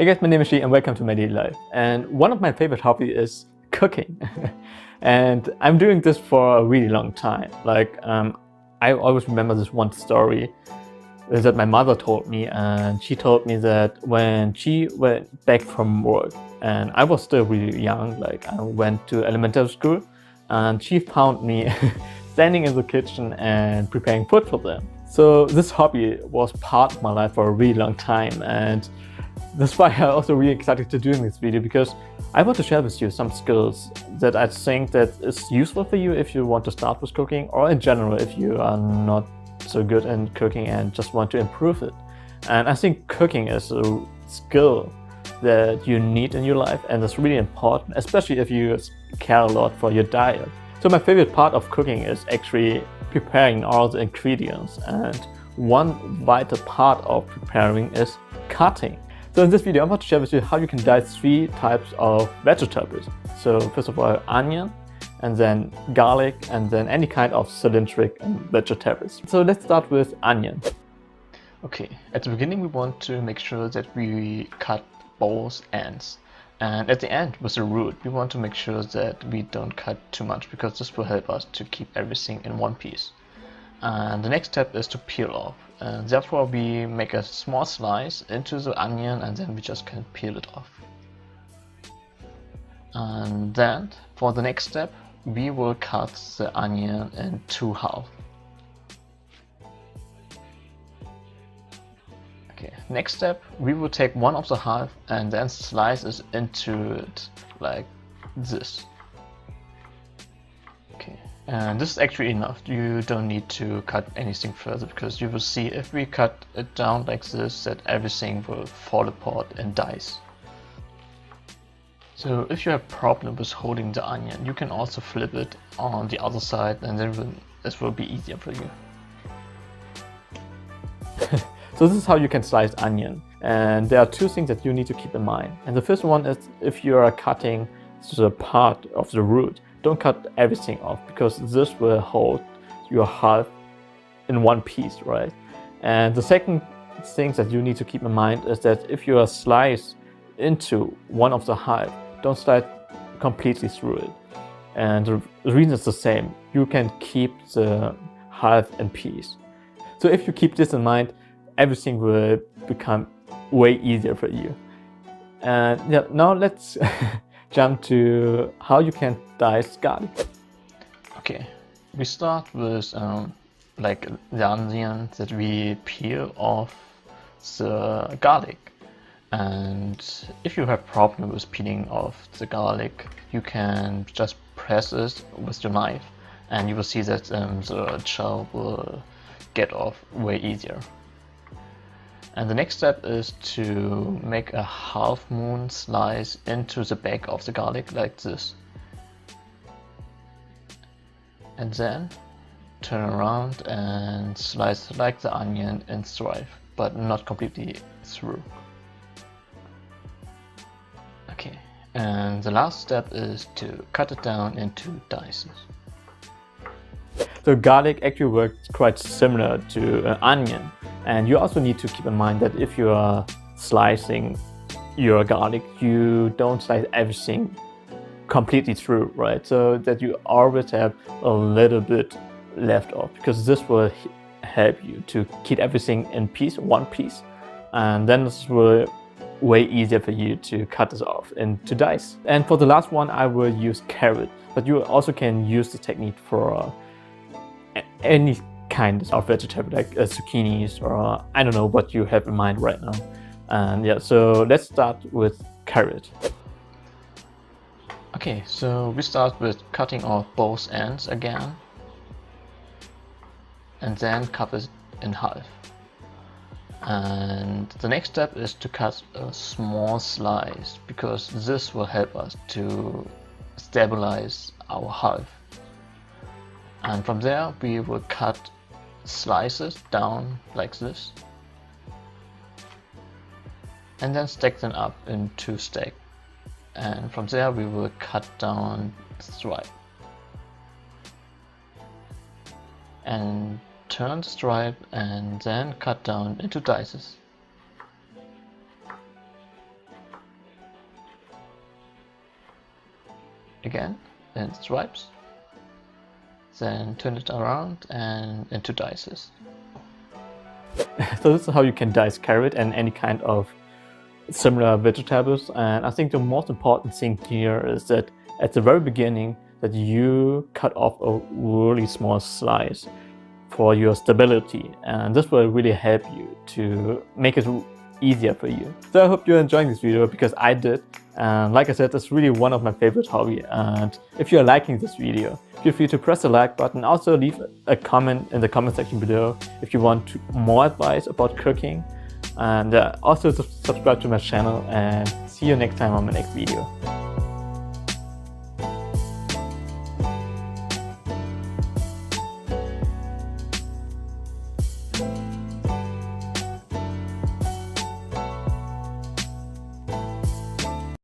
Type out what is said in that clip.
Hey guys, my name is Shi and welcome to my daily life. And one of my favorite hobbies is cooking. And I'm doing this for a really long time. I always remember this one story that my mother told me, and she told me that when she went back from work, and I was still really young, like I went to elementary school, and she found me standing in the kitchen and preparing food for them. So this hobby was part of my life for a really long time, and that's why I'm also really excited to doing this video, because I want to share with you some skills that I think that is useful for you if you want to start with cooking, or in general if you are not so good in cooking and just want to improve it. And I think cooking is a skill that you need in your life, and it's really important, especially if you care a lot for your diet. So my favorite part of cooking is actually preparing all the ingredients, and one vital part of preparing is cutting. So in this video, I want to share with you how you can dice 3 types of vegetables. So first of all, onion, and then garlic, and then any kind of cylindric vegetables. So let's start with onion. Okay, at the beginning we want to make sure that we cut both ends. And at the end, with the root, we want to make sure that we don't cut too much, because this will help us to keep everything in one piece. And the next step is to peel off. And therefore we make a small slice into the onion, and then we just can peel it off. And then for the next step, we will cut the onion in 2 halves. Okay, next step, we will take one of the half and then slice it into it like this. Okay, and this is actually enough. You don't need to cut anything further, because you will see if we cut it down like this, that everything will fall apart and dice. So if you have problem with holding the onion, you can also flip it on the other side, and then this will be easier for you. So this is how you can slice onion, and there are 2 things that you need to keep in mind. And the first one is, if you are cutting the part of the root, don't cut everything off, because this will hold your half in one piece, right? And the second thing that you need to keep in mind is that if you are sliced into one of the half, don't slice completely through it. And the reason is the same. You can keep the half in peace. So if you keep this in mind, everything will become way easier for you. And yeah, now let's jump to how you can dice garlic. Okay, we start with like the onion that we peel off the garlic. And if you have problem with peeling off the garlic, you can just press it with your knife, and you will see that the shell will get off way easier. And the next step is to make a half moon slice into the back of the garlic like this. And then turn around and slice like the onion in stripe, but not completely through. Okay, and the last step is to cut it down into dices. So garlic actually works quite similar to an onion, and you also need to keep in mind that if you are slicing your garlic, you don't slice everything completely through, right? So that you always have a little bit left off, because this will help you to keep everything in one piece, and then this will way easier for you to cut this off into dice. And for the last one, I will use carrot, but you also can use the technique for any kind of vegetable, like zucchinis, or I don't know what you have in mind right now. And yeah, so let's start with carrot. Okay, so we start with cutting off both ends again, and then cut it in half. And the next step is to cut a small slice, because this will help us to stabilize our half. And from there we will cut slices down like this, and then stack them up in 2 stacks. And from there we will cut down stripe and turn the stripe, and then cut down into dices. again in stripes, then turn it around and into dices. So this is how you can dice carrot and any kind of similar vegetables. And I think the most important thing here is that at the very beginning that you cut off a really small slice for your stability, and this will really help you to make it easier for you. So I hope you're enjoying this video, because I did. And like I said, it's really one of my favorite hobbies. And if you're liking this video, feel free to press the like button. Also leave a comment in the comment section below if you want more advice about cooking. And also subscribe to my channel, and see you next time on my next video.